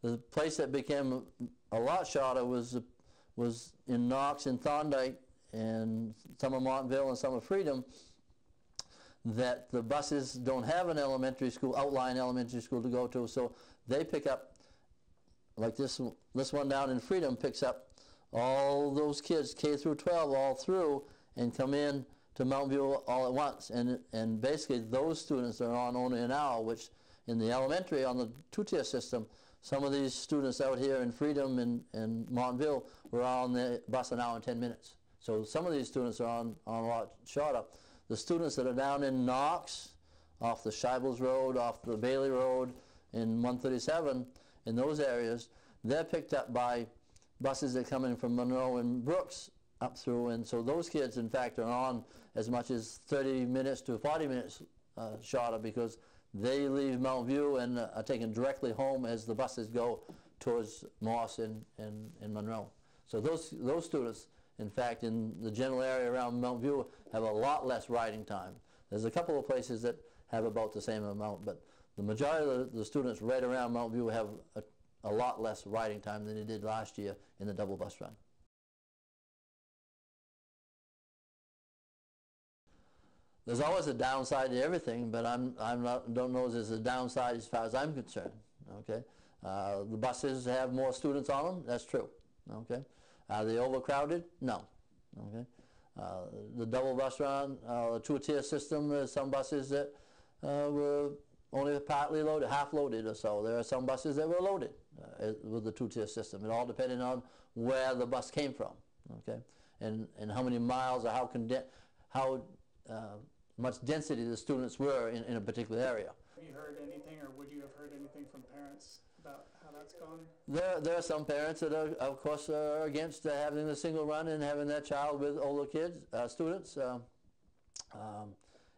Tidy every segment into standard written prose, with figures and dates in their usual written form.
The place that became a lot shorter was in Knox and Thorndike and some of Montville and some of Freedom, that the buses don't have an elementary school, outlying elementary school to go to, so they pick up, like this one down in Freedom picks up all those kids, K through 12, all through, and come in to Mountain View all at once. And basically those students are on only an hour, which in the elementary, on the two-tier system, some of these students out here in Freedom and Montville were on the bus an hour and 10 minutes. So some of these students are on a lot shorter. The students that are down in Knox, off the Scheibels Road, off the Bailey Road, in 137, in those areas, they're picked up by buses that come in from Monroe and Brooks up through, and so those kids, in fact, are on as much as 30 minutes to 40 minutes shorter, because they leave Mountain View and are taken directly home as the buses go towards Moss and Monroe. So those students, in fact, in the general area around Mountain View, have a lot less riding time. There's a couple of places that have about the same amount, but the majority of the students right around Mountain View have a lot less riding time than they did last year in the double bus run. There's always a downside to everything, but don't know if there's a downside as far as I'm concerned. Okay, the buses have more students on them. That's true. Okay, are they overcrowded? No. Okay, the double bus run, the two-tier system. There's some buses that were only partly loaded, half loaded or so. There are some buses that were loaded with the two-tier system. It all depended on where the bus came from. Okay, and how many miles or how much density the students were in a particular area. Have you heard anything, or would you have heard anything from parents about how that's gone? There are some parents that are, of course, are against having a single run and having their child with older kids, students.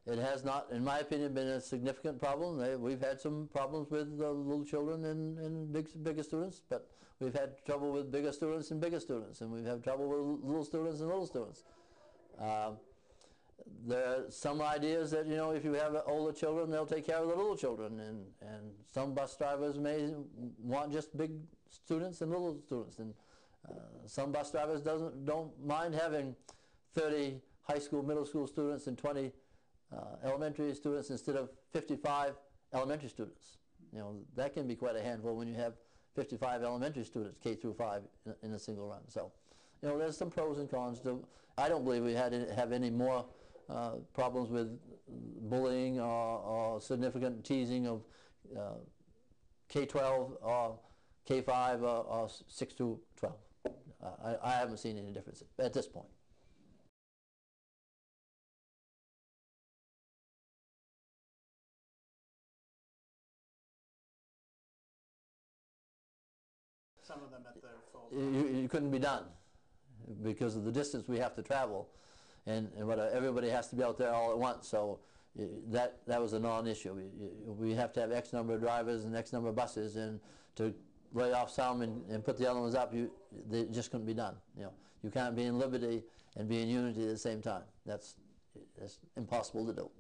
It has not, in my opinion, been a significant problem. We've had some problems with little children and bigger students, but we've had trouble with bigger students and bigger students, and we've had trouble with little students and little students. There are some ideas that, if you have older children, they'll take care of the little children, and some bus drivers may want just big students and little students, and some bus drivers don't mind having 30 high school, middle school students and 20 elementary students instead of 55 elementary students. That can be quite a handful when you have 55 elementary students, K through 5, in a single run. So, there's some pros and cons. I don't believe we have any more problems with bullying or significant teasing of K-12 or K-5 or 6 to 12. I haven't seen any difference at this point. Some of them at their full. You couldn't be done because of the distance we have to travel, and everybody has to be out there all at once. So that was a non-issue. We have to have X number of drivers and X number of buses, and to lay off some and put the other ones up, they just couldn't be done. You can't be in liberty and be in unity at the same time. That's impossible to do.